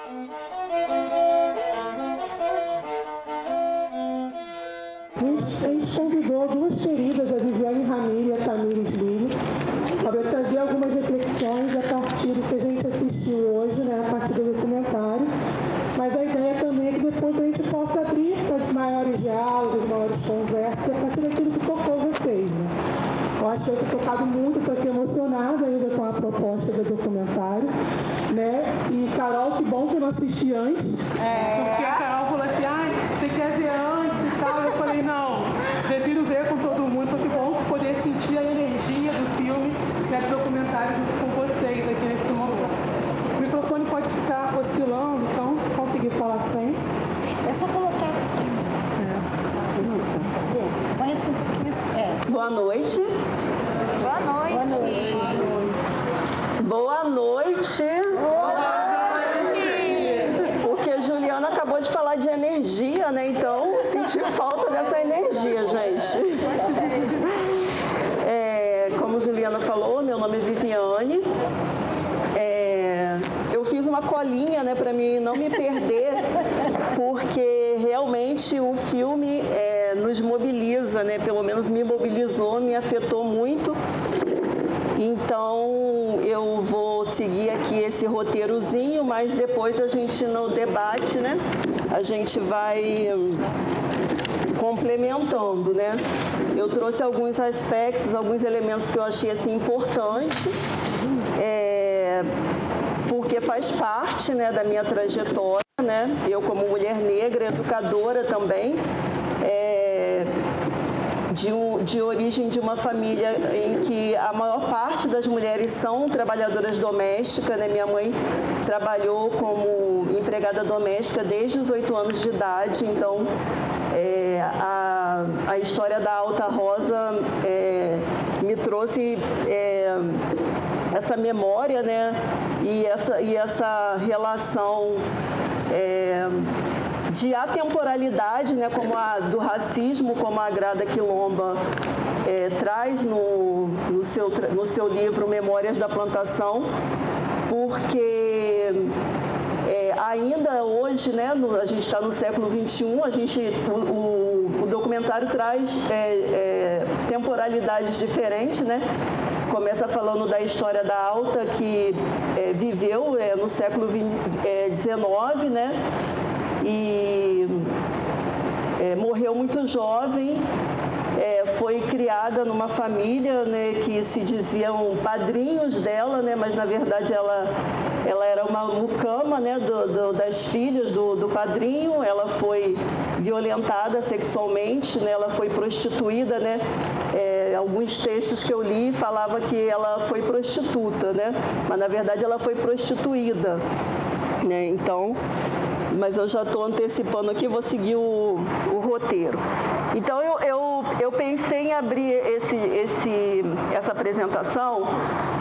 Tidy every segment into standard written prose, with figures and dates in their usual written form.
A gente convidou duas queridas, a Viviane Ramiro e a Tamires Lili, para trazer algumas reflexões a partir do que a gente assistiu hoje, né, a partir do documentário. Mas a ideia também é que depois a gente possa abrir para maiores diálogos, maiores conversas, a partir daquilo que tocou vocês. Né? Eu acho que eu estou tocado muito, estou aqui emocionada ainda com a proposta do documentário. Né? E Carol, que bom que eu não assisti antes. Porque a Carol falou assim, você quer ver antes e tal? Eu falei, não, prefiro ver com todo mundo, porque que bom poder sentir a energia do filme, né, do documentário junto com vocês aqui nesse momento. O microfone pode ficar oscilando, então se conseguir falar sem. É só colocar assim. Conhece um pouquinho. Boa noite. Boa noite. Boa noite. Boa noite. Porque Juliana acabou de falar de energia, né? Então, senti falta dessa energia, gente. Como Juliana falou, meu nome é Viviane. Eu fiz uma colinha, né, para mim não me perder, porque realmente o filme nos mobiliza, né? Pelo menos me mobilizou, me afetou muito. Então, eu vou seguir aqui esse roteirozinho, mas depois a gente, no debate, né, a gente vai complementando, né? Eu trouxe alguns aspectos, alguns elementos que eu achei, assim, importante, porque faz parte, né, da minha trajetória, né? Eu, como mulher negra, educadora também, de origem de uma família em que a maior parte das mulheres são trabalhadoras domésticas, né? Minha mãe trabalhou como empregada doméstica desde os 8 anos de idade, então a história da Alta Rosa me trouxe essa memória, né? E essa relação de atemporalidade, né, como a do racismo, como a Grada Quilomba traz no seu livro Memórias da Plantação, porque ainda hoje, né, a gente está no século XXI, o documentário traz temporalidades diferentes, né? Começa falando da história da Alta, que viveu no século XIX, né? E morreu muito jovem, foi criada numa família, né, que se diziam padrinhos dela, né, mas na verdade ela era uma mucama, né, das filhas do padrinho. Ela foi violentada sexualmente, né, ela foi prostituída, né, alguns textos que eu li falava que ela foi prostituta, né, mas na verdade ela foi prostituída, né, então... Mas eu já estou antecipando aqui, vou seguir o roteiro. Então, eu pensei em abrir essa apresentação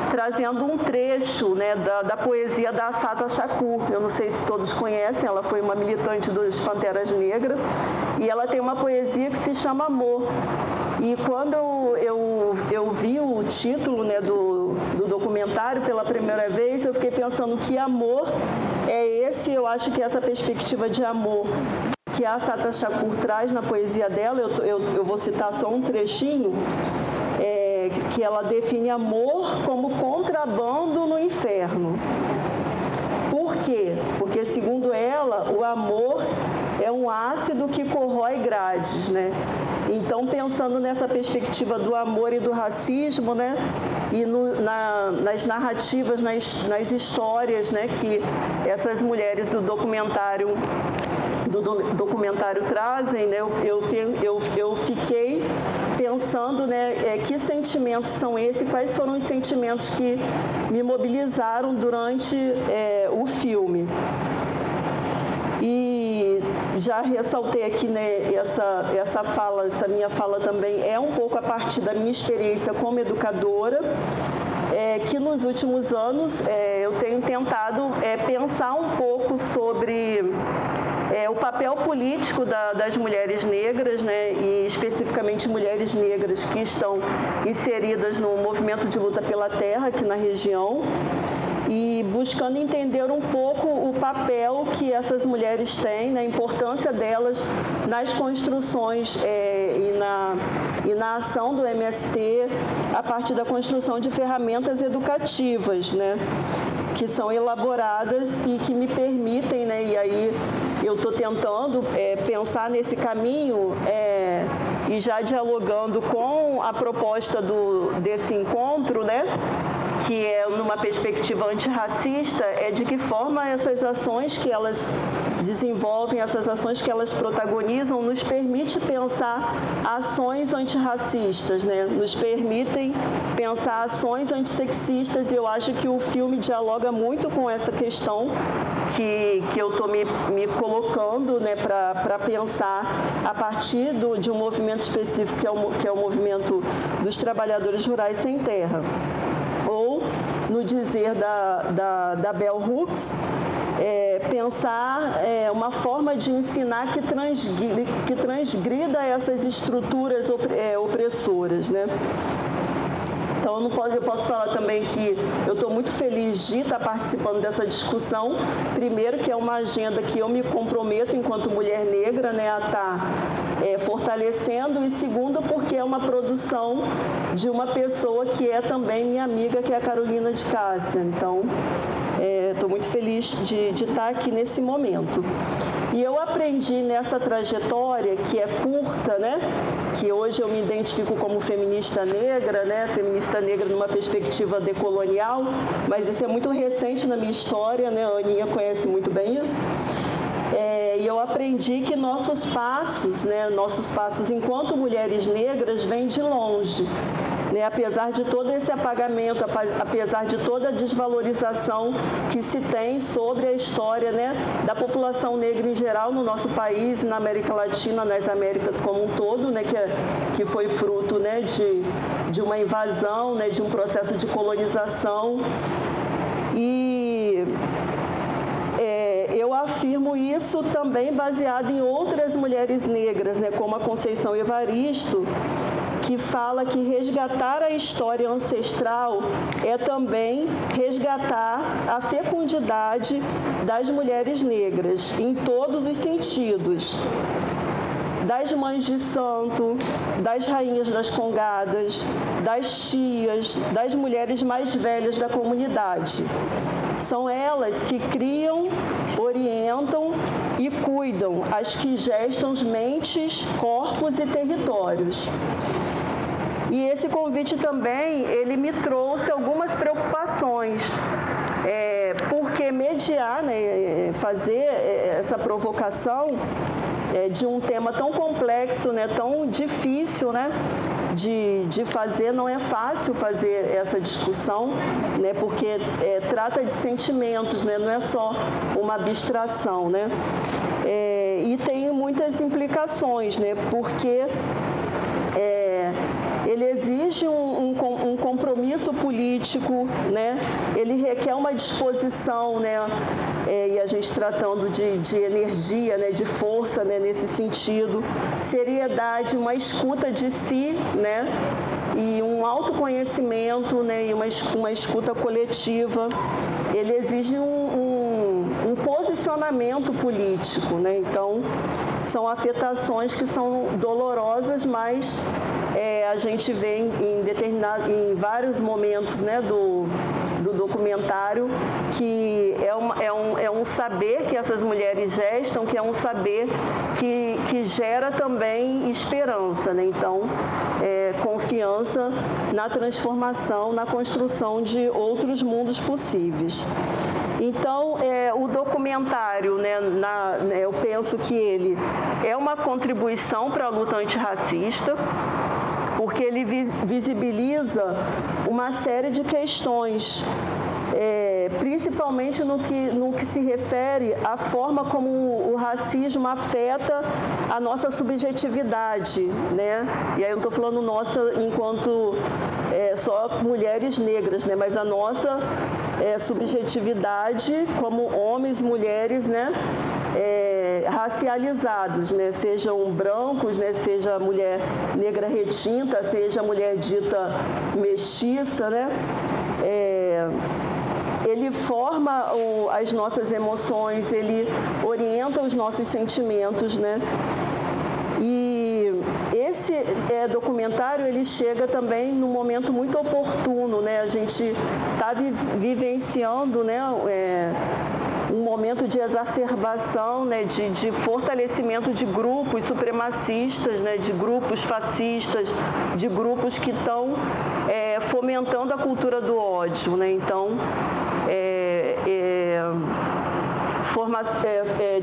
trazendo um trecho, né, da poesia da Assata Shakur. Eu não sei se todos conhecem, ela foi uma militante dos Panteras Negras, e ela tem uma poesia que se chama Amor. E quando eu vi o título, né, do documentário pela primeira vez, eu fiquei pensando que amor eu acho que essa perspectiva de amor que a Assata Shakur traz na poesia dela, eu vou citar só um trechinho, que ela define amor como contrabando no inferno. Por quê? Porque, segundo ela, o amor é um ácido que corrói grades, né? Então, pensando nessa perspectiva do amor e do racismo, né? E nas narrativas, nas histórias, né? Que essas mulheres do documentário trazem, né? Eu fiquei pensando, né? Que sentimentos são esses? Quais foram os sentimentos que me mobilizaram durante o filme? E já ressaltei aqui, né, essa minha fala também é um pouco a partir da minha experiência como educadora, que nos últimos anos eu tenho tentado pensar um pouco sobre o papel político das mulheres negras, né, e especificamente mulheres negras que estão inseridas no movimento de luta pela terra aqui na região. e buscando entender um pouco o papel que essas mulheres têm, né, a importância delas nas construções e na ação do MST a partir da construção de ferramentas educativas, né, que são elaboradas e que me permitem, né, e aí eu estou tentando pensar nesse caminho e já dialogando com a proposta desse encontro, né, que é numa perspectiva antirracista, de que forma essas ações que elas desenvolvem, essas ações que elas protagonizam, nos permite pensar ações antirracistas, né? Nos permitem pensar ações antissexistas, e eu acho que o filme dialoga muito com essa questão que eu estou me colocando, né, para pensar a partir de um movimento específico que é o movimento dos trabalhadores rurais sem terra. Ou, no dizer da Bell Hooks, pensar uma forma de ensinar que transgrida essas estruturas opressoras, né? Então, eu posso falar também que eu estou muito feliz de estar participando dessa discussão. Primeiro, que é uma agenda que eu me comprometo, enquanto mulher negra, né, a estar fortalecendo. E segundo, porque é uma produção de uma pessoa que é também minha amiga, que é a Carolina de Cássia. Então, estou muito feliz de estar aqui nesse momento. E eu aprendi nessa trajetória, que é curta, né? Que hoje eu me identifico como feminista negra, né? Feminista negra numa perspectiva decolonial, mas isso é muito recente na minha história, né? A Aninha conhece muito bem isso. E eu aprendi que nossos passos, né? Nossos passos enquanto mulheres negras vêm de longe. Né, apesar de todo esse apagamento, apesar de toda a desvalorização que se tem sobre a história, né, da população negra em geral no nosso país, na América Latina, nas Américas como um todo, né, que foi fruto, né, de uma invasão, né, de um processo de colonização. E eu afirmo isso também baseado em outras mulheres negras, né, como a Conceição Evaristo, que fala que resgatar a história ancestral é também resgatar a fecundidade das mulheres negras, em todos os sentidos. Das mães de santo, das rainhas das congadas, das tias, das mulheres mais velhas da comunidade. São elas que criam, orientam e cuidam, as que gestam mentes, corpos e territórios. E esse convite também, ele me trouxe algumas preocupações, porque mediar, né, fazer essa provocação de um tema tão complexo, né, tão difícil, né, de fazer, não é fácil fazer essa discussão, né, porque trata de sentimentos, né, não é só uma abstração, né, e tem muitas implicações, né, porque ele exige um compromisso político, né? Ele requer uma disposição, né? E a gente tratando de energia, né? De força, né? Nesse sentido, seriedade, uma escuta de si, né? E um autoconhecimento, né? E uma escuta coletiva. Ele exige um posicionamento político, né? Então, são afetações que são dolorosas, mas a gente vê em vários momentos, né, do documentário que é um saber que essas mulheres gestam, que é um saber que gera também esperança, né? Então, confiança na transformação, na construção de outros mundos possíveis. Então, o documentário, né, eu penso que ele é uma contribuição para a luta antirracista, porque ele visibiliza uma série de questões, principalmente no que se refere à forma como o racismo afeta a nossa subjetividade, né? E aí eu não estou falando nossa enquanto só mulheres negras, né? Mas a nossa subjetividade como homens, mulheres, né? Racializados, né? Sejam brancos, né? Seja mulher negra retinta, seja mulher dita mestiça, né? ele forma as nossas emoções, ele orienta os nossos sentimentos, né? E esse documentário, ele chega também num momento muito oportuno, né? A gente está vivenciando, né, um momento de exacerbação, né, de fortalecimento de grupos supremacistas, né, de grupos fascistas, de grupos que estão fomentando a cultura do ódio, né? Então,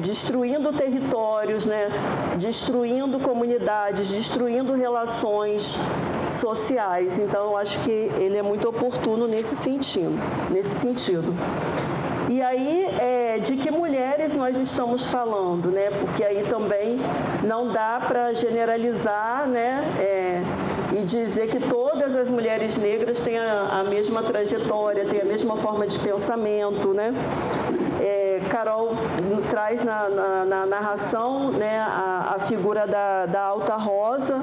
destruindo territórios, né? Destruindo comunidades, destruindo relações sociais. Então, eu acho que ele é muito oportuno nesse sentido. E aí, de que mulheres nós estamos falando, né? Porque aí também não dá para generalizar, né? E dizer que todas as mulheres negras têm a mesma trajetória, têm a mesma forma de pensamento, né? Carol traz na narração, né, a figura da Alta Rosa,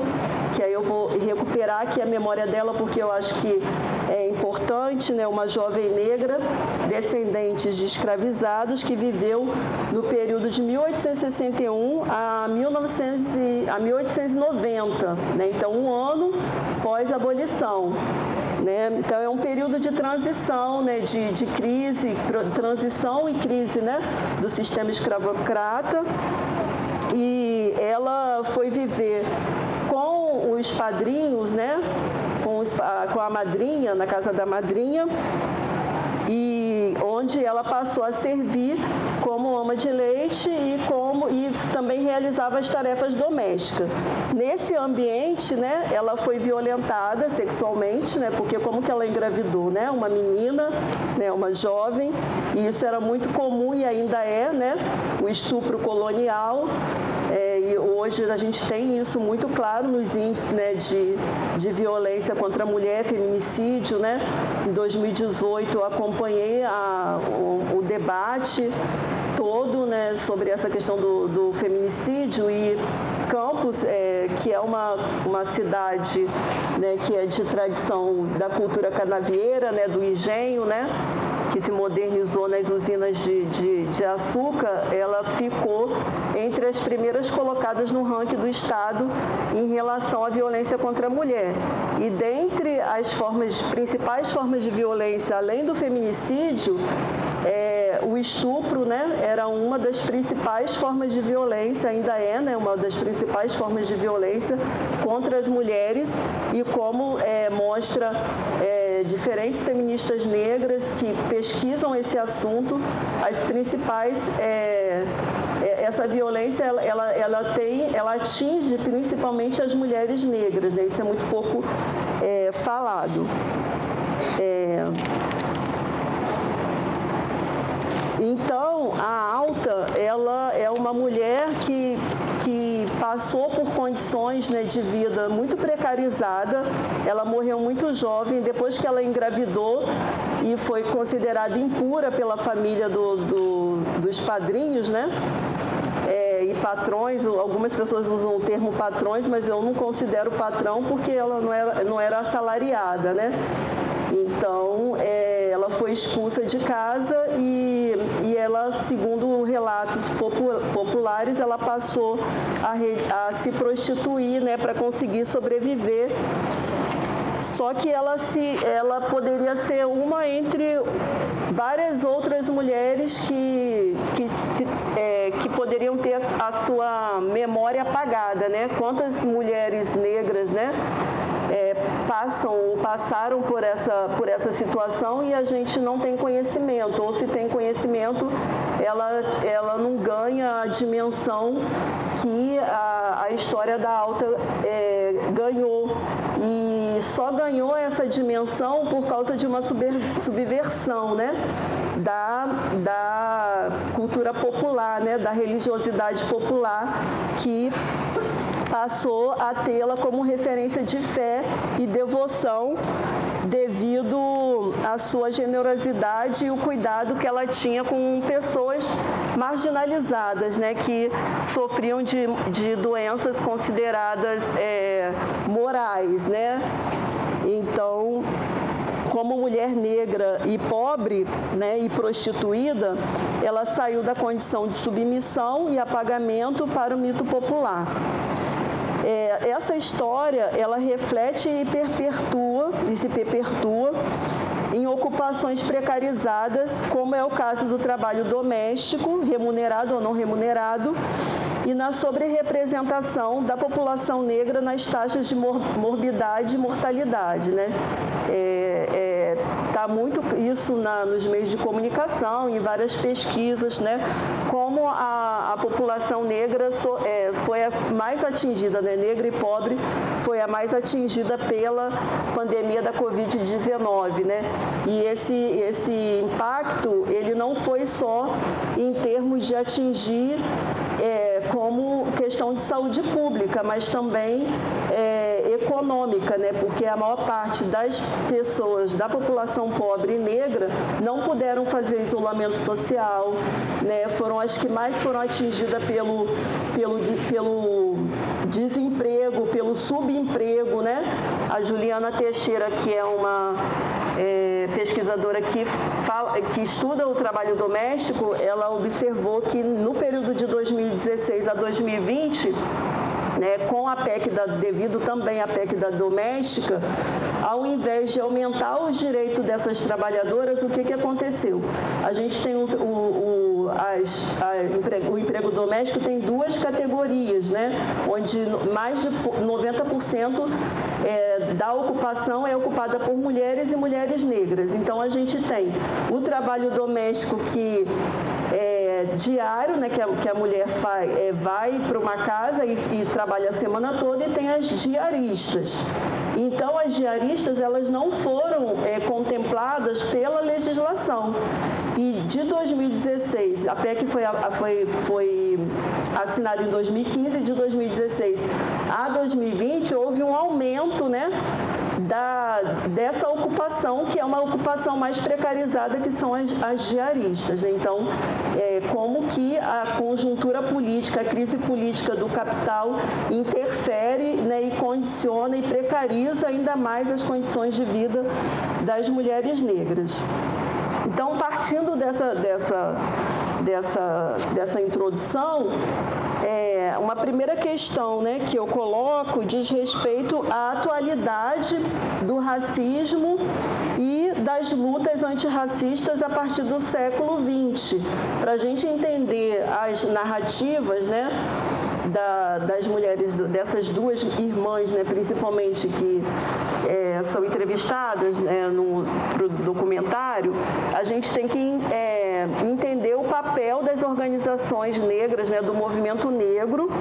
que aí eu vou recuperar aqui a memória dela, porque eu acho que é importante, né, uma jovem negra, descendente de escravizados, que viveu no período de 1861 a 1890, né, então um ano pós-abolição. Né? Então, é um período de transição, né? de crise, transição e crise, né? Do sistema escravocrata. E ela foi viver com os padrinhos, né? Com a madrinha, na casa da madrinha, e onde ela passou a servir como ama de leite e também realizava as tarefas domésticas. Nesse ambiente, né, ela foi violentada sexualmente, né, porque como que ela engravidou, né, uma menina, né, uma jovem, e isso era muito comum e ainda é, né, o estupro colonial. E hoje a gente tem isso muito claro nos índices, né, de violência contra a mulher, feminicídio, né? Em 2018 eu acompanhei o debate todo, né, sobre essa questão do feminicídio, e Campos, que é uma cidade, né, que é de tradição da cultura canavieira, né, do engenho, né, que se modernizou nas usinas de açúcar, ela ficou entre as primeiras colocadas no ranking do Estado em relação à violência contra a mulher. E dentre as principais formas de violência, além do feminicídio, o estupro, né, era uma das principais formas de violência, ainda é, né, uma das principais formas de violência contra as mulheres, e como mostra diferentes feministas negras que pesquisam esse assunto, as principais essa violência ela atinge principalmente as mulheres negras, né? Isso é muito pouco falado. Então, a Alta, ela é uma mulher que passou por condições, né, de vida muito precarizada. Ela morreu muito jovem, depois que ela engravidou e foi considerada impura pela família dos padrinhos, né? E patrões, algumas pessoas usam o termo patrões, mas eu não considero patrão porque ela não era assalariada, né? Então, ela foi expulsa de casa e ela, segundo relatos populares, ela passou a se prostituir, né, para conseguir sobreviver. Só que ela poderia ser uma entre várias outras mulheres que poderiam ter a sua memória apagada, né? Quantas mulheres negras, né, passaram por essa situação e a gente não tem conhecimento, ou se tem conhecimento, ela não ganha a dimensão que a história da Alta ganhou. E só ganhou essa dimensão por causa de uma subversão, né, da cultura popular, né, da religiosidade popular, que passou a tê-la como referência de fé e devoção devido à sua generosidade e o cuidado que ela tinha com pessoas marginalizadas, né, que sofriam de doenças consideradas morais, né? Então, como mulher negra e pobre, né, e prostituída, ela saiu da condição de submissão e apagamento para o mito popular. Essa história, ela reflete e se perpetua em ocupações precarizadas, como é o caso do trabalho doméstico, remunerado ou não remunerado, e na sobre-representação da população negra nas taxas de morbidade e mortalidade, né? Tá muito isso nos meios de comunicação, em várias pesquisas, né? Como a população negra foi a mais atingida, né? Negra e pobre foi a mais atingida pela pandemia da Covid-19, né? E esse impacto, ele não foi só em termos de atingir como questão de saúde pública, mas também econômica, né? Porque a maior parte das pessoas da população pobre e negra não puderam fazer isolamento social, né? Foram as que mais foram atingidas pelo desemprego, pelo subemprego, né? A Juliana Teixeira, que é uma pesquisadora que estuda o trabalho doméstico, ela observou que no período de 2016 a 2020, né, com a PEC devido também à PEC da doméstica, ao invés de aumentar os direitos dessas trabalhadoras, o que aconteceu? A gente tem o emprego doméstico tem duas categorias, né, onde mais de 90% da ocupação é ocupada por mulheres e mulheres negras. Então, a gente tem o trabalho doméstico que diário, né, que a mulher vai para uma casa e trabalha a semana toda, e tem as diaristas. Então, as diaristas, elas não foram contempladas pela legislação. E de 2016, a PEC foi assinada em 2015, e de 2016 a 2020 houve um aumento, né, dessa ocupação, que é uma ocupação mais precarizada, que são as diaristas, né? Então, como que a conjuntura política, a crise política do capital interfere, né, e condiciona e precariza ainda mais as condições de vida das mulheres negras. Então, partindo dessa introdução, uma primeira questão, né, que eu coloco diz respeito à atualidade do racismo e das lutas antirracistas a partir do século XX. Para a gente entender as narrativas, né, das mulheres, dessas duas irmãs, né, principalmente, que são entrevistadas, né, no documentário, a gente tem que entender o papel das organizações negras, né, do movimento negro,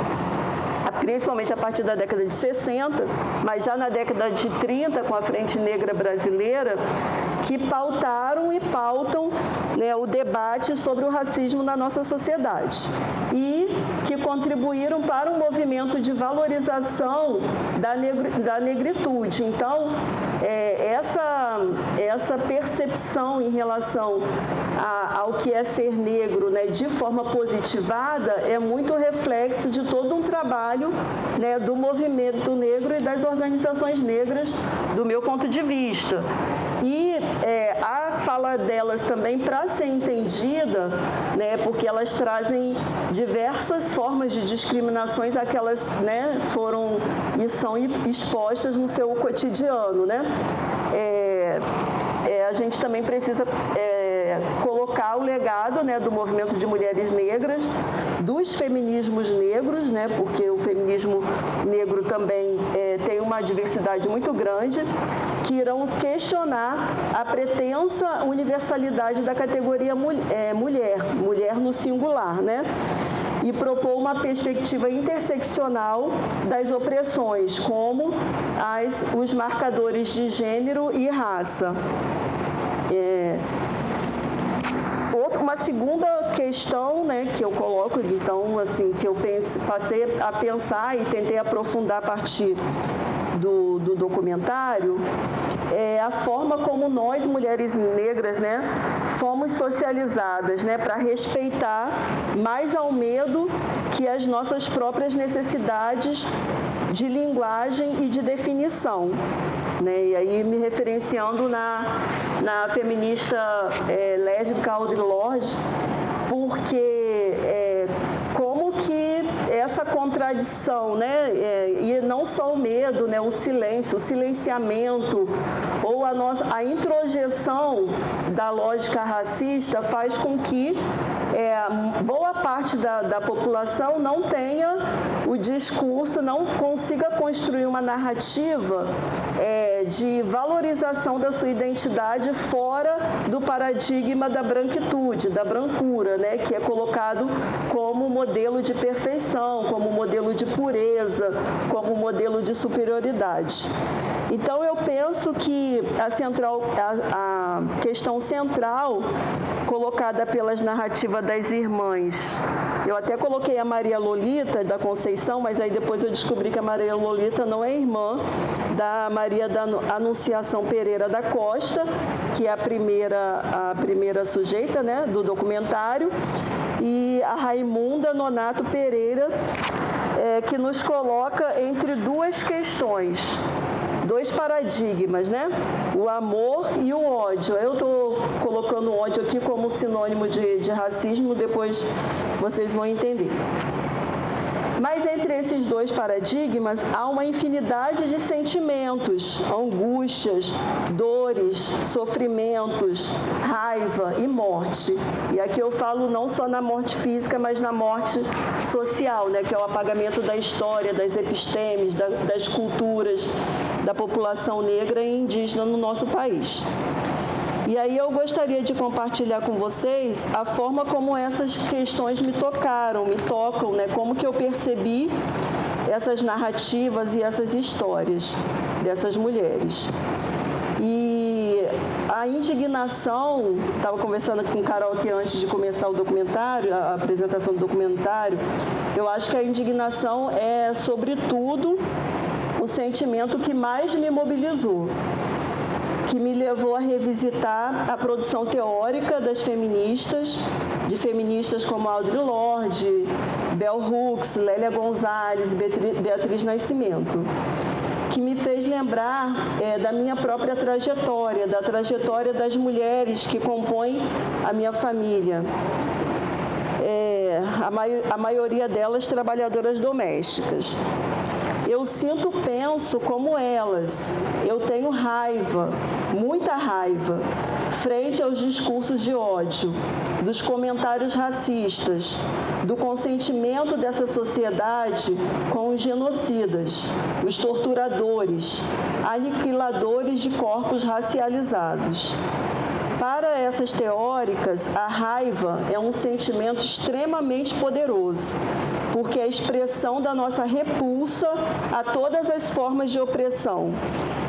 principalmente a partir da década de 60, mas já na década de 30, com a Frente Negra Brasileira, que pautaram e pautam, né, o debate sobre o racismo na nossa sociedade e que contribuíram para um movimento de valorização da negritude. Então, essa percepção em relação ao que é ser negro, né, de forma positivada, é muito reflexo de todo um trabalho, né, do movimento negro e das organizações negras, do meu ponto de vista. E a fala delas também, para ser entendida, né, porque elas trazem diversas formas de discriminações a que elas, né, foram e são expostas no seu cotidiano, né? A gente também precisa colocar o legado, né, do movimento de mulheres negras, dos feminismos negros, né, porque o feminismo negro também tem uma diversidade muito grande, que irão questionar a pretensa universalidade da categoria mulher no singular, né? E propor uma perspectiva interseccional das opressões, como os marcadores de gênero e raça. Uma segunda questão, né, que eu coloco, então, assim, que eu passei a pensar e tentei aprofundar a partir do documentário, é a forma como nós, mulheres negras, né, fomos socializadas, né, para respeitar mais ao medo que as nossas próprias necessidades de linguagem e de definição, né? E aí me referenciando na feminista lésbica Audre Lorde, porque como que essa contradição, né, e não só o medo, né, o silêncio, o silenciamento ou a introjeção da lógica racista faz com que boa parte da população não tenha o discurso, não consiga construir uma narrativa de valorização da sua identidade fora do paradigma da branquitude, da brancura, né, que é colocado como modelo de perfeição, como modelo de pureza, como modelo de superioridade. Então, eu penso que a questão central colocada pelas narrativas das irmãs, eu até coloquei a Maria Lolita da Conceição, mas aí depois eu descobri que a Maria Lolita não é irmã da Maria da Anunciação Pereira da Costa, que é a primeira sujeita, né, do documentário, e a Raimunda Nonato Pereira, que nos coloca entre duas questões, dois paradigmas, né? O amor e o ódio. Eu estou colocando o ódio aqui como sinônimo de racismo, depois vocês vão entender. Mas entre esses dois paradigmas há uma infinidade de sentimentos, angústias, dores, sofrimentos, raiva e morte. E aqui eu falo não só na morte física, mas na morte social, né, que é o apagamento da história, das epistemes, das culturas da população negra e indígena no nosso país. E aí eu gostaria de compartilhar com vocês a forma como essas questões me tocam, né? Como que eu percebi essas narrativas e essas histórias dessas mulheres. E a indignação, estava conversando com o Carol aqui antes de começar o documentário, a apresentação do documentário, eu acho que a indignação é, sobretudo, o sentimento que mais me mobilizou, que me levou a revisitar a produção teórica das feministas, de feministas como Audre Lorde, Bell Hooks, Lélia Gonzalez e Beatriz Nascimento, que me fez lembrar da minha própria trajetória, da trajetória das mulheres que compõem a minha família. A maioria delas trabalhadoras domésticas. Eu penso como elas. Eu tenho raiva, muita raiva, frente aos discursos de ódio, dos comentários racistas, do consentimento dessa sociedade com os genocidas, os torturadores, aniquiladores de corpos racializados. Para essas teóricas, a raiva é um sentimento extremamente poderoso, porque é a expressão da nossa repulsa a todas as formas de opressão,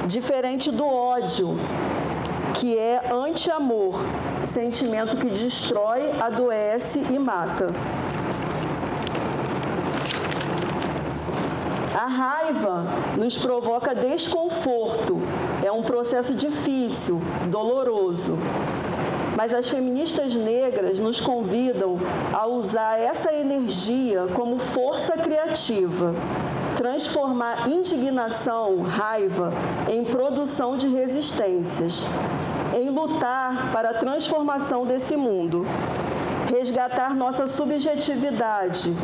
diferente do ódio, que é anti-amor, sentimento que destrói, adoece e mata. A raiva nos provoca desconforto, é um processo difícil, doloroso. Mas as feministas negras nos convidam a usar essa energia como força criativa, transformar indignação, raiva, em produção de resistências, em lutar para a transformação desse mundo, resgatar nossa subjetividade,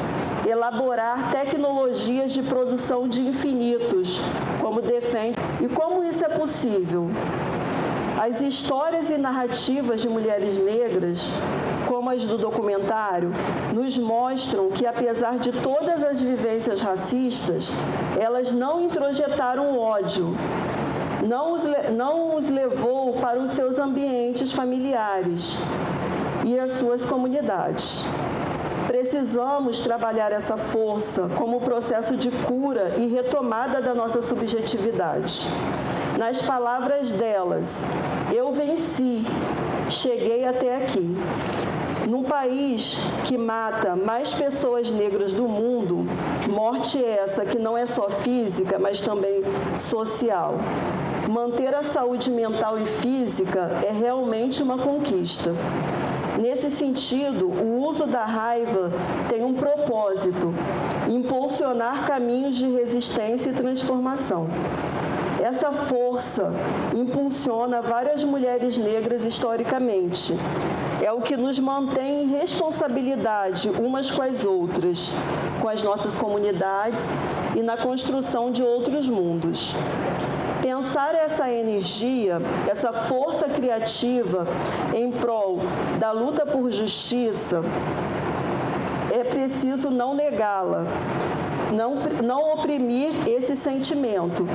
elaborar tecnologias de produção de infinitos, como defende. E como isso é possível? As histórias e narrativas de mulheres negras, como as do documentário, nos mostram que, apesar de todas as vivências racistas, elas não introjetaram ódio, não os levou para os seus ambientes familiares e as suas comunidades. Precisamos trabalhar essa força como processo de cura e retomada da nossa subjetividade. Nas palavras delas, eu venci, cheguei até aqui. Num país que mata mais pessoas negras do mundo, morte essa que não é só física, mas também social. Manter a saúde mental e física é realmente uma conquista. Nesse sentido, o uso da raiva tem um propósito: impulsionar caminhos de resistência e transformação. Essa força impulsiona várias mulheres negras historicamente. É o que nos mantém em responsabilidade umas com as outras, com as nossas comunidades e na construção de outros mundos. Pensar essa energia, essa força criativa em prol da luta por justiça, é preciso não negá-la, não oprimir esse sentimento,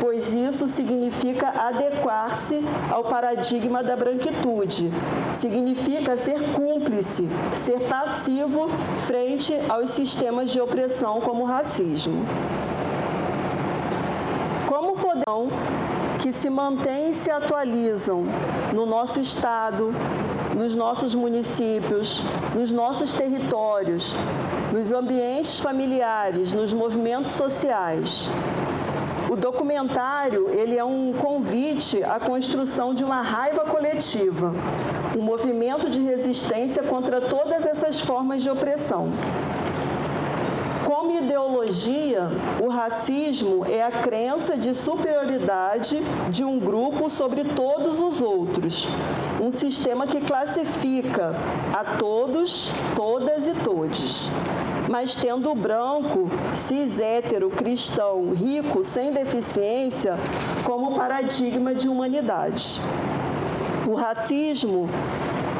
pois isso significa adequar-se ao paradigma da branquitude, significa ser cúmplice, ser passivo frente aos sistemas de opressão como o racismo. Como poderão que se mantêm e se atualizam no nosso estado, nos nossos municípios, nos nossos territórios, nos ambientes familiares, nos movimentos sociais. O documentário, ele é um convite à construção de uma raiva coletiva, um movimento de resistência contra todas essas formas de opressão. Como ideologia, o racismo é a crença de superioridade de um grupo sobre todos os outros, um sistema que classifica a todos, todas e todes, mas tendo o branco, cis, hétero, cristão, rico, sem deficiência, como paradigma de humanidade. O racismo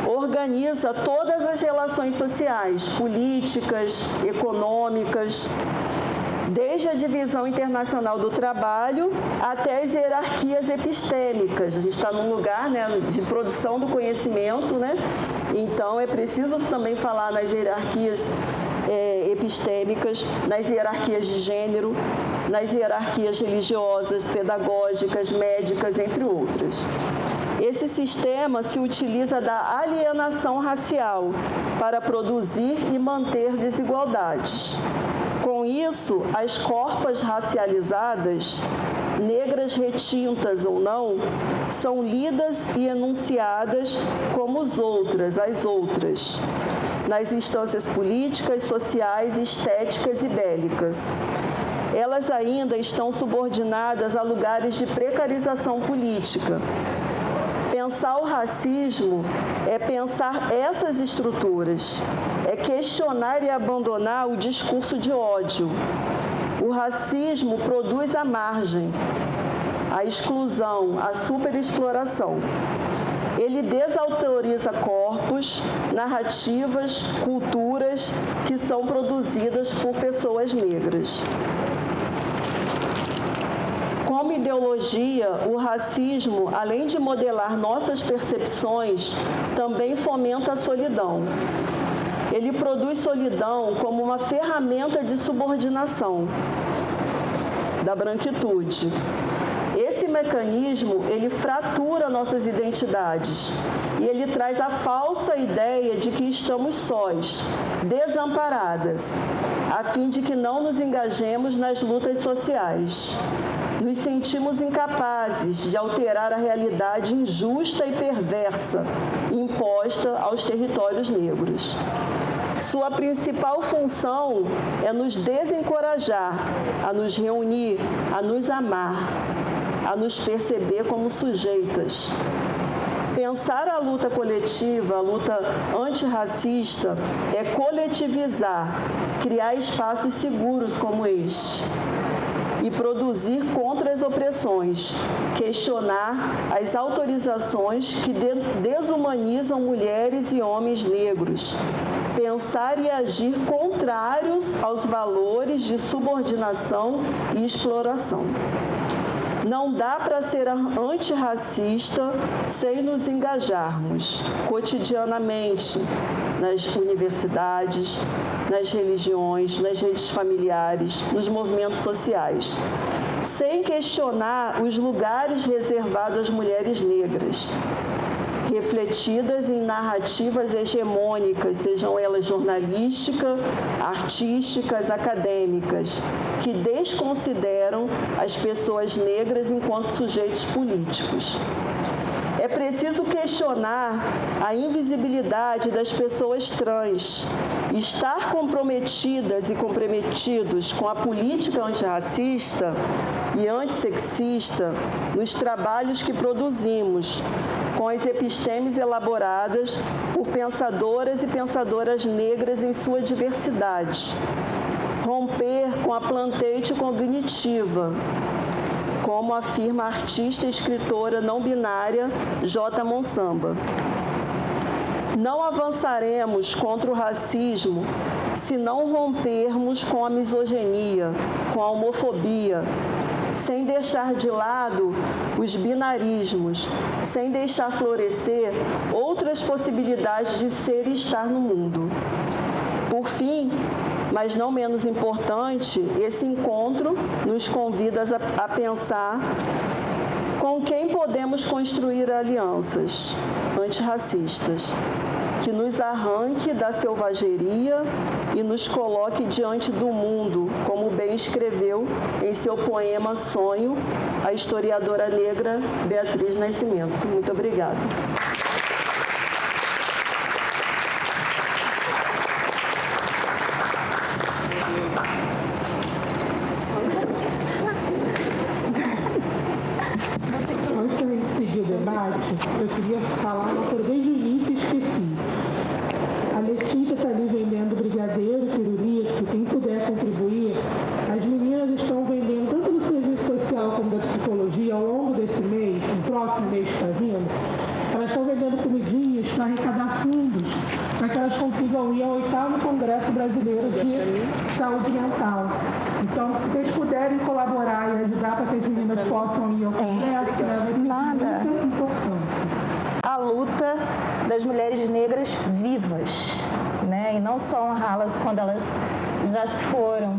organiza todas as relações sociais, políticas, econômicas, desde a divisão internacional do trabalho até as hierarquias epistêmicas. A gente está num lugar, de produção do conhecimento, Então é preciso também falar nas hierarquias epistêmicas, nas hierarquias de gênero, nas hierarquias religiosas, pedagógicas, médicas, entre outras. Esse sistema se utiliza da alienação racial para produzir e manter desigualdades. Com isso, as corpas racializadas, negras retintas ou não, são lidas e enunciadas como as outras, nas instâncias políticas, sociais, estéticas e bélicas. Elas ainda estão subordinadas a lugares de precarização política. Pensar o racismo é pensar essas estruturas, é questionar e abandonar o discurso de ódio. O racismo produz a margem, a exclusão, a superexploração. Ele desautoriza corpos, narrativas, culturas que são produzidas por pessoas negras. Como ideologia, o racismo, além de modelar nossas percepções, também fomenta a solidão. Ele produz solidão como uma ferramenta de subordinação da branquitude. Esse mecanismo, ele fratura nossas identidades e ele traz a falsa ideia de que estamos sós, desamparadas, a fim de que não nos engajemos nas lutas sociais. Nos sentimos incapazes de alterar a realidade injusta e perversa imposta aos territórios negros. Sua principal função é nos desencorajar a nos reunir, a nos amar, a nos perceber como sujeitas. Pensar a luta coletiva, a luta antirracista, é coletivizar, criar espaços seguros como este e produzir contra as opressões, questionar as autorizações que desumanizam mulheres e homens negros, pensar e agir contrários aos valores de subordinação e exploração. Não dá para ser antirracista sem nos engajarmos cotidianamente nas universidades, nas religiões, nas redes familiares, nos movimentos sociais, sem questionar os lugares reservados às mulheres negras, refletidas em narrativas hegemônicas, sejam elas jornalísticas, artísticas, acadêmicas, que desconsideram as pessoas negras enquanto sujeitos políticos. É preciso questionar a invisibilidade das pessoas trans. Estar comprometidas e comprometidos com a política antirracista e antissexista nos trabalhos que produzimos, com as epistemes elaboradas por pensadoras e pensadoras negras em sua diversidade. Romper com a plantate cognitiva, como afirma a artista e escritora não binária J. Monsamba. Não avançaremos contra o racismo se não rompermos com a misoginia, com a homofobia, sem deixar de lado os binarismos, sem deixar florescer outras possibilidades de ser e estar no mundo. Por fim, mas não menos importante, esse encontro nos convida a pensar com quem podemos construir alianças antirracistas, que nos arranque da selvageria e nos coloque diante do mundo, como bem escreveu em seu poema Sonho, a historiadora negra Beatriz Nascimento. Muito obrigada. Eu queria falar uma coisa desde o início e esqueci. A Letícia está ali vendendo brigadeiro, pirulito, quem puder contribuir. As meninas estão vendendo tanto no serviço social como da psicologia ao longo desse mês, no próximo mês que está vindo. Elas estão vendendo comidinhas para arrecadar fundos, para que elas consigam ir ao 8º Congresso Brasileiro de Saúde Mental. Então, se vocês puderem colaborar e ajudar para que as meninas possam ir ao Congresso, vai ser muito importante. A luta das mulheres negras vivas, né? E não só honrá-las quando elas já se foram.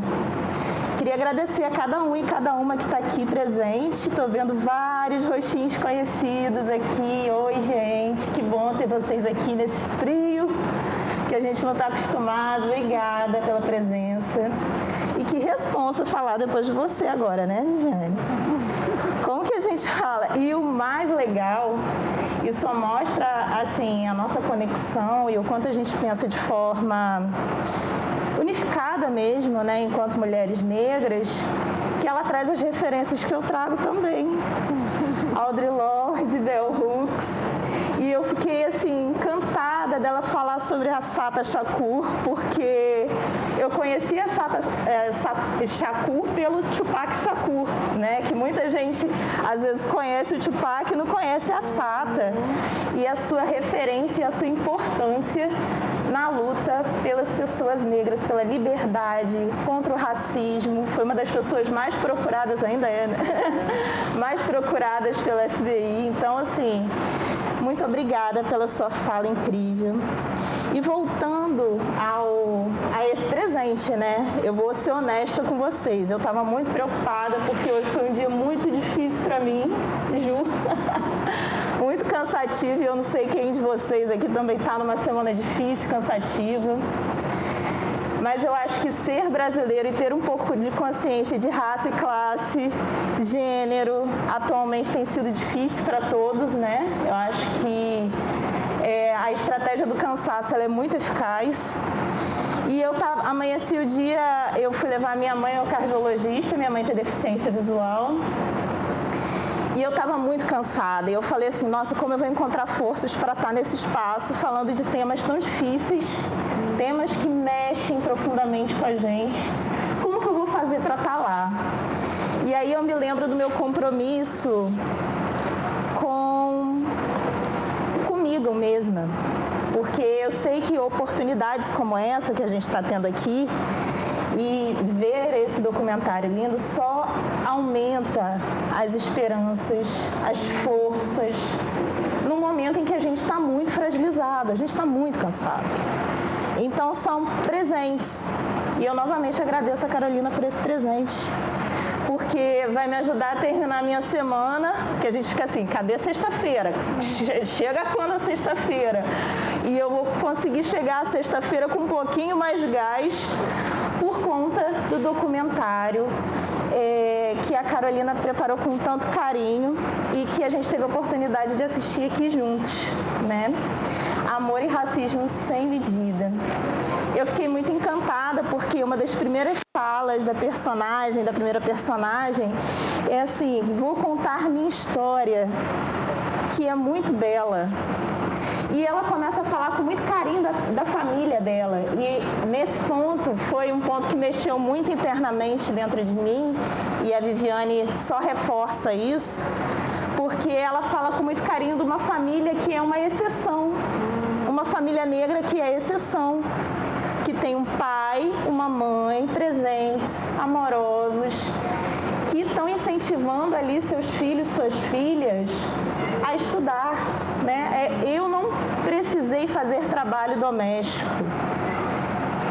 Queria agradecer a cada um e cada uma que está aqui presente. Estou vendo vários rostinhos conhecidos aqui. Oi, gente, que bom ter vocês aqui nesse frio que a gente não está acostumado. Obrigada pela presença. E que responsa falar depois de você agora, né, Viviane? Como que a gente fala? E o mais legal, isso só mostra, assim, a nossa conexão e o quanto a gente pensa de forma unificada mesmo, né, enquanto mulheres negras, que ela traz as referências que eu trago também. Audre Lorde, Bell Hooks. E eu fiquei, assim, encantada dela falar sobre a Assata Shakur, porque eu conheci a Shakur pelo Tupac Shakur, né? Que muita gente, às vezes, conhece o Tupac e não conhece a Assata. E a sua referência e a sua importância na luta pelas pessoas negras, pela liberdade, contra o racismo. Foi uma das pessoas mais procuradas, ainda é, né? Mais procuradas pela FBI. Então, assim, muito obrigada pela sua fala incrível. E voltando a esse presente, né? Eu vou ser honesta com vocês. Eu estava muito preocupada porque hoje foi um dia muito difícil para mim, Ju. Muito cansativo, e eu não sei quem de vocês aqui também está numa semana difícil, cansativa. Mas eu acho que ser brasileiro e ter um pouco de consciência de raça e classe, gênero, atualmente tem sido difícil para todos, né? Eu acho que a estratégia do cansaço ela é muito eficaz. E amanheci o dia, eu fui levar minha mãe ao cardiologista, minha mãe tem deficiência visual. E eu estava muito cansada, e eu falei assim, nossa, como eu vou encontrar forças para estar nesse espaço falando de temas tão difíceis, temas que mexem profundamente com a gente, como que eu vou fazer para estar lá? E aí eu me lembro do meu compromisso comigo mesma, porque eu sei que oportunidades como essa que a gente está tendo aqui, e ver esse documentário lindo só aumenta as esperanças, as forças, num momento em que a gente está muito fragilizado, a gente está muito cansado. Então, são presentes. E eu novamente agradeço a Carolina por esse presente, porque vai me ajudar a terminar a minha semana, que a gente fica assim, cadê sexta-feira? Chega quando a sexta-feira? E eu vou conseguir chegar à sexta-feira com um pouquinho mais de gás, por conta do documentário que a Carolina preparou com tanto carinho e que a gente teve a oportunidade de assistir aqui juntos, né? Amor e Racismo Sem Medida. Eu fiquei muito encantada porque uma das primeiras falas da primeira personagem, é assim: vou contar minha história, que é muito bela. E ela começa a falar com muito carinho da família dela. E nesse ponto, foi um ponto que mexeu muito internamente dentro de mim, e a Viviane só reforça isso, porque ela fala com muito carinho de uma família que é uma exceção, uma família negra que é exceção, que tem um pai, uma mãe presentes, amorosos, que estão incentivando ali seus filhos, suas filhas a estudar, né? Eu não precisei fazer trabalho doméstico.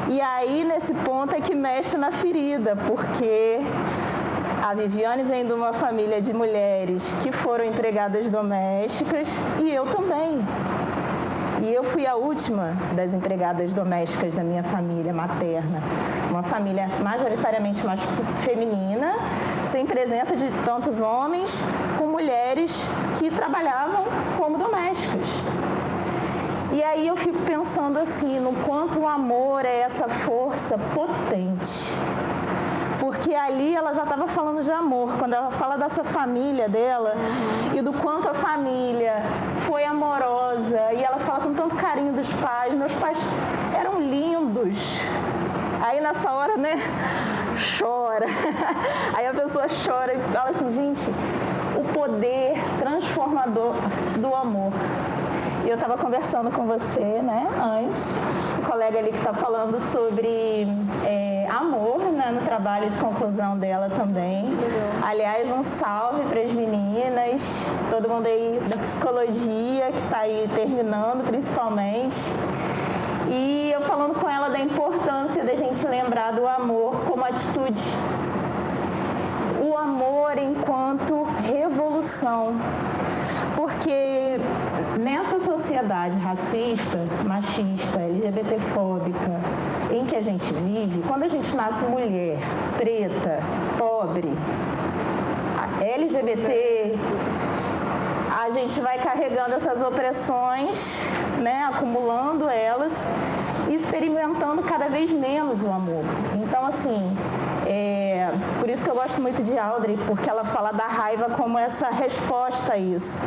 E aí, nesse ponto, é que mexe na ferida, porque a Viviane vem de uma família de mulheres que foram empregadas domésticas, e eu também. E eu fui a última das empregadas domésticas da minha família materna. Uma família majoritariamente mais feminina, sem presença de tantos homens, com mulheres que trabalhavam como domésticas. E aí eu fico pensando assim, no quanto o amor é essa força potente. Porque ali ela já estava falando de amor, quando ela fala dessa família dela e do quanto a família foi amorosa. E ela fala com tanto carinho dos pais. Meus pais eram lindos. Aí nessa hora, né, chora. Aí a pessoa chora e fala assim: gente, o poder transformador do amor. E eu estava conversando com você, né, antes, um colega ali que está falando sobre amor, né, no trabalho de conclusão dela também. Aliás, um salve para as meninas, todo mundo aí da psicologia que está aí terminando, principalmente. E eu falando com ela da importância da gente lembrar do amor como atitude. O amor enquanto revolução. Porque nessa sociedade racista, machista, LGBTfóbica, em que a gente vive, quando a gente nasce mulher, preta, pobre, LGBT, a gente vai carregando essas opressões, né, acumulando elas e experimentando cada vez menos o amor. Então, assim, por isso que eu gosto muito de Audre, porque ela fala da raiva como essa resposta a isso.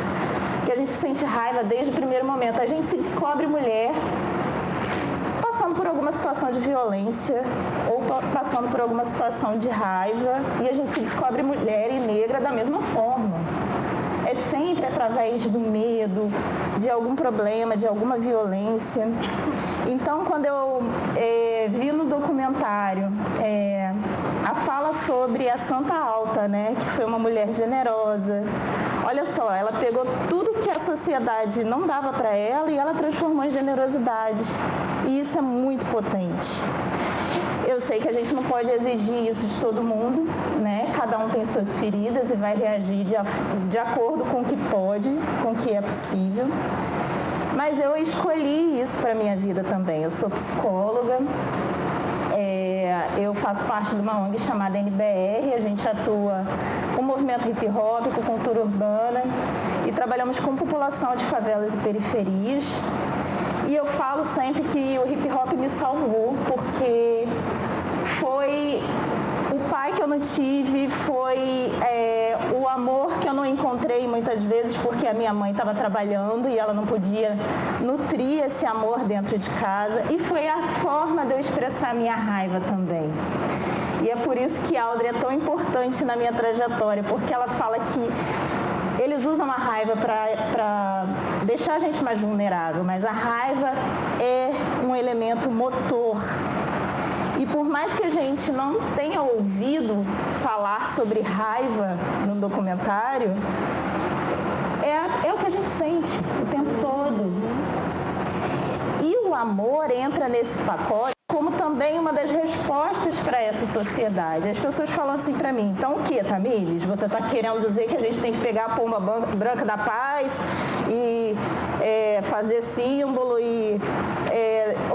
Que a gente sente raiva desde o primeiro momento. A gente se descobre mulher passando por alguma situação de violência ou passando por alguma situação de raiva, e a gente se descobre mulher e negra da mesma forma. É sempre através do medo, de algum problema, de alguma violência. Então, quando eu vi no documentário a fala sobre a Santa Alta, né, que foi uma mulher generosa. Olha só, ela pegou tudo que a sociedade não dava para ela e ela transformou em generosidade. E isso é muito potente. Eu sei que a gente não pode exigir isso de todo mundo, né? Cada um tem suas feridas e vai reagir de acordo com o que pode, com o que é possível. Mas eu escolhi isso para a minha vida também. Eu sou psicóloga, eu faço parte de uma ONG chamada NBR, a gente atua com o movimento hip hop, com cultura urbana e trabalhamos com população de favelas e periferias. E eu falo sempre que o hip hop me salvou, porque foi o pai que eu não tive, foi o amor que eu não encontrei muitas vezes porque a minha mãe estava trabalhando e ela não podia nutrir esse amor dentro de casa, e foi a forma de eu expressar a minha raiva também. E é por isso que Audre é tão importante na minha trajetória, porque ela fala que eles usam a raiva para deixar a gente mais vulnerável, mas a raiva é um elemento motor. E por mais que a gente não tenha ouvido falar sobre raiva no documentário, é o que a gente sente o tempo todo. E o amor entra nesse pacote como também uma das respostas para essa sociedade. As pessoas falam assim para mim: então o que, Tamires? Você está querendo dizer que a gente tem que pegar a pomba branca da paz e fazer símbolo e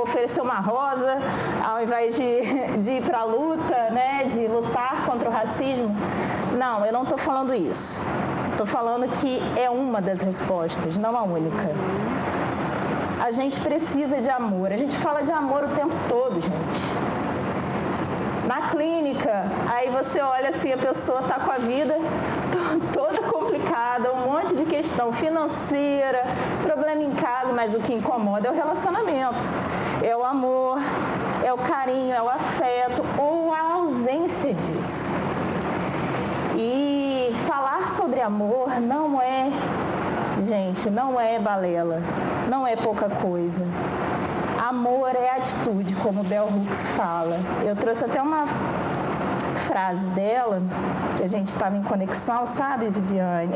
oferecer ser uma rosa, ao invés de ir para a luta, né, de lutar contra o racismo. Não, eu não estou falando isso. Estou falando que é uma das respostas, não a única. A gente precisa de amor. A gente fala de amor o tempo todo, gente. Na clínica, aí você olha assim, a pessoa está com a vida toda complicada, um monte de questão financeira, problema em casa, mas o que incomoda é o relacionamento, é o amor, é o carinho, é o afeto ou a ausência disso. E falar sobre amor não é, gente, não é balela, não é pouca coisa. Amor é atitude, como Bell Hooks fala. Eu trouxe até uma frase dela, que a gente estava em conexão, sabe, Viviane?